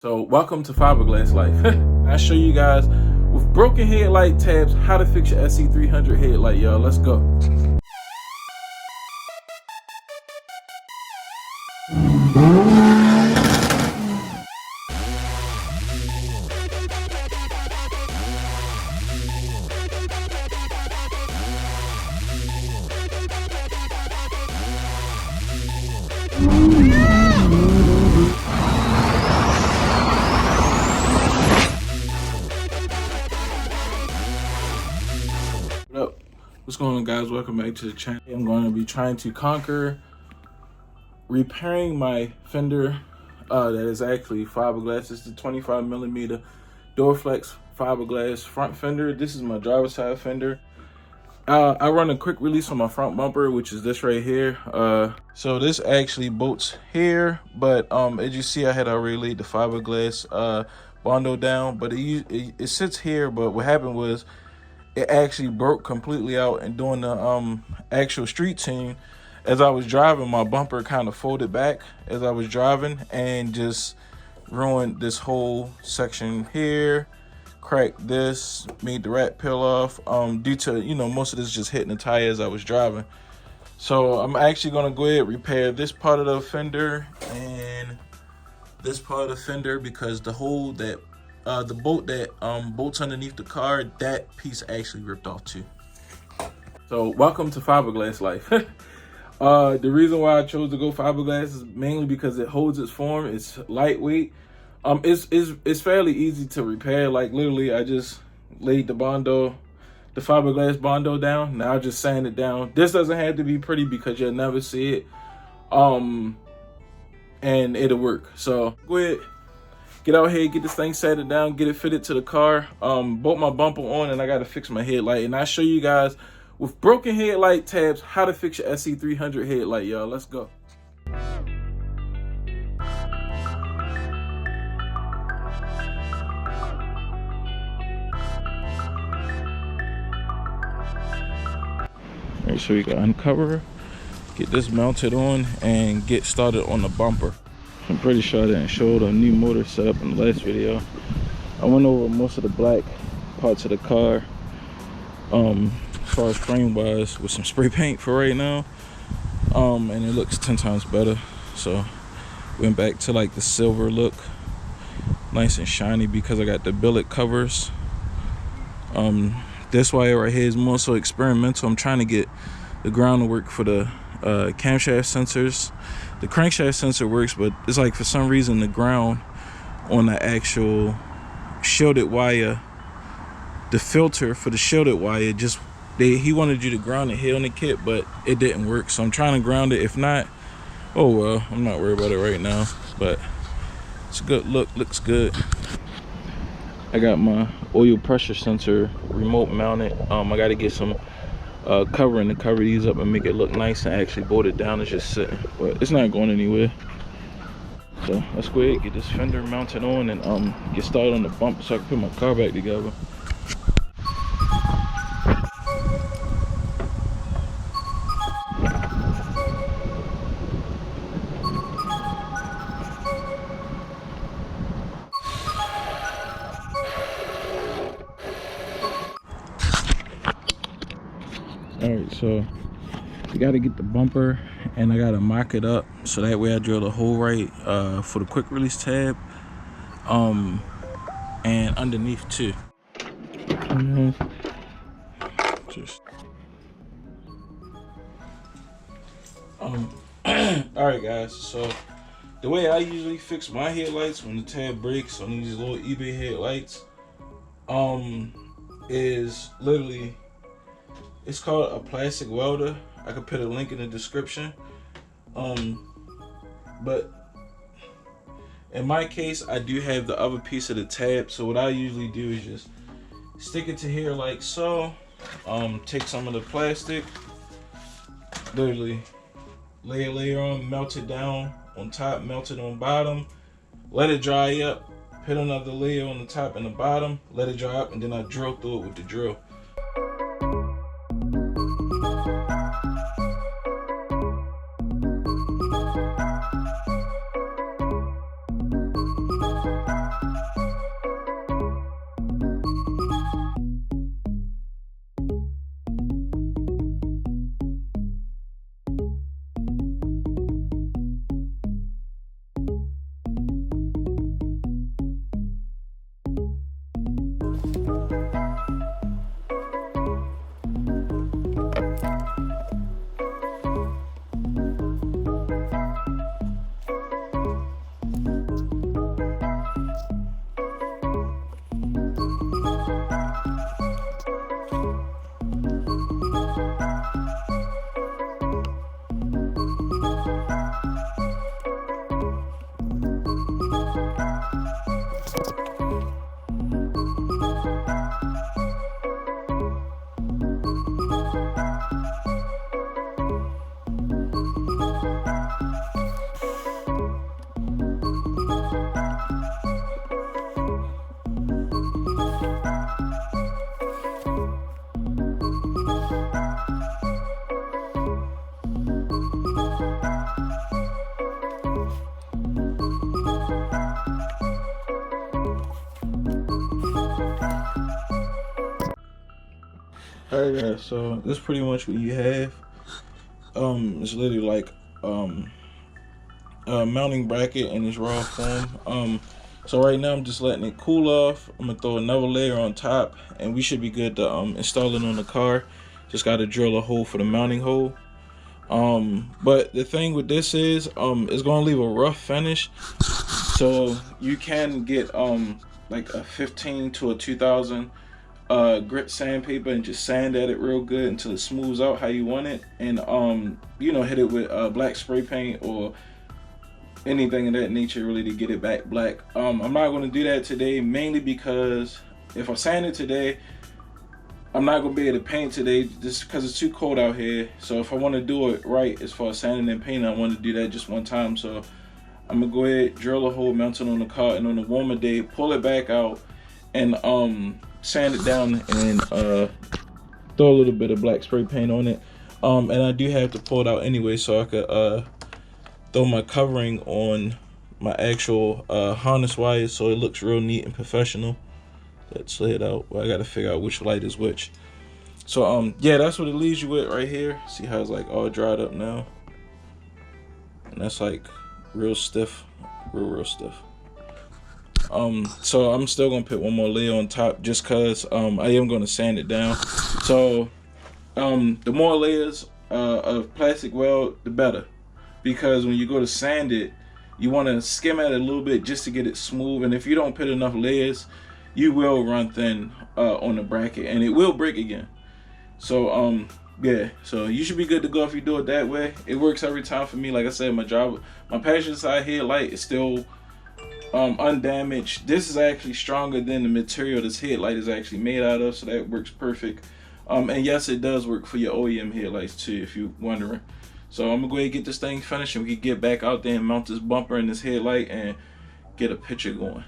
So welcome to Fiberglass Life. I show you guys with broken headlight tabs how to fix your Sc300 headlight, y'all. Let's go. What up? What's going on, guys? Welcome back to the channel. I'm going to be trying to conquer repairing my fender that is actually fiberglass. It's the 25mm Dorflex fiberglass front fender. This is my driver's side fender. I run a quick release on my front bumper, which is this right here. So this actually bolts here, but as you see, I had already laid the fiberglass bondo down, but it sits here. But what happened was it actually broke completely out, and doing the actual street team, as I was driving, my bumper kind of folded back as I was driving and just ruined this whole section here. Cracked this, made the rat peel off due to, most of this just hitting the tire as I was driving. So I'm actually gonna go ahead and repair this part of the fender and this part of the fender, because the hole that the bolt that bolts underneath the car, that piece actually ripped off too. So welcome to Fiberglass Life. The reason why I chose to go fiberglass is mainly because it holds its form. It's lightweight. It's fairly easy to repair. Like literally, I just laid the fiberglass bondo down. Now I just sand it down. This doesn't have to be pretty because you'll never see it. And it'll work. So go ahead, get out here, get this thing sanded down, get it fitted to the car. Bolt my bumper on, and I gotta fix my headlight. And I show you guys with broken headlight tabs how to fix your Sc300 headlight, y'all. Let's go. Alright, so we got uncover, get this mounted on, and get started on the bumper. I'm pretty sure I didn't show the new motor setup in the last video. I went over most of the black parts of the car, as far as frame wise, with some spray paint for right now, and it looks 10 times better. So went back to like the silver look, nice and shiny, because I got the billet covers. This wire right here is more so experimental. I'm trying to get the ground to work for the camshaft sensors. The crankshaft sensor works, but it's like for some reason the ground on the actual shielded wire, the filter for the shielded wire, he wanted you to ground it here on the kit, but it didn't work. So I'm trying to ground it. If not, oh well, I'm not worried about it right now, but it's a good look, looks good. I got my oil pressure sensor remote mounted. I got to get some covering to cover these up and make it look nice and actually bolt it down. It's just sitting, but it's not going anywhere. So let's go ahead, get this fender mounted on, and get started on the bumper so I can put my car back together. Alright, so we got to get the bumper, and I got to mock it up so that way I drill the hole right for the quick release tab, and underneath too. Alright guys, so the way I usually fix my headlights when the tab breaks on these little eBay headlights is literally, it's called a plastic welder. I could put a link in the description. But in my case, I do have the other piece of the tab. So what I usually do is just stick it to here like so. Take some of the plastic, literally lay a layer on, melt it down on top, melt it on bottom, let it dry up, put another layer on the top and the bottom, let it dry up, and then I drill through it with the drill. Alright guys, so this is pretty much what you have. It's literally like a mounting bracket in its raw form. So right now I'm just letting it cool off. I'm gonna throw another layer on top and we should be good to install it on the car. Just gotta drill a hole for the mounting hole. But the thing with this is it's gonna leave a rough finish. So you can get like a 15 to a 2000 grit sandpaper and just sand at it real good until it smooths out how you want it, and you know, hit it with black spray paint or anything of that nature really to get it back black. I'm not going to do that today, mainly because if I sand it today I'm not going to be able to paint today just because it's too cold out here. So if I want to do it right as far as sanding and painting, I want to do that just one time. So I'm gonna go ahead, drill a hole, mount it on the car, and on a warmer day pull it back out and sand it down and throw a little bit of black spray paint on it. And I do have to pull it out anyway so I could throw my covering on my actual harness wires so it looks real neat and professional. That slid out. Well, I gotta figure out which light is which. So yeah, that's what it leaves you with right here. See how it's like all dried up now, and that's like real stiff, real stiff. So I'm still gonna put one more layer on top just cause I am gonna sand it down. So the more layers of plastic weld, the better, because when you go to sand it, you want to skim at it a little bit just to get it smooth, and if you don't put enough layers, you will run thin on the bracket and it will break again. So yeah, so you should be good to go if you do it that way. It works every time for me. Like I said, my passenger side headlight is still undamaged. This is actually stronger than the material this headlight is actually made out of, so that works perfect. And yes, it does work for your OEM headlights too, if you're wondering. So I'm gonna go ahead and get this thing finished and we can get back out there and mount this bumper and this headlight and get a picture going.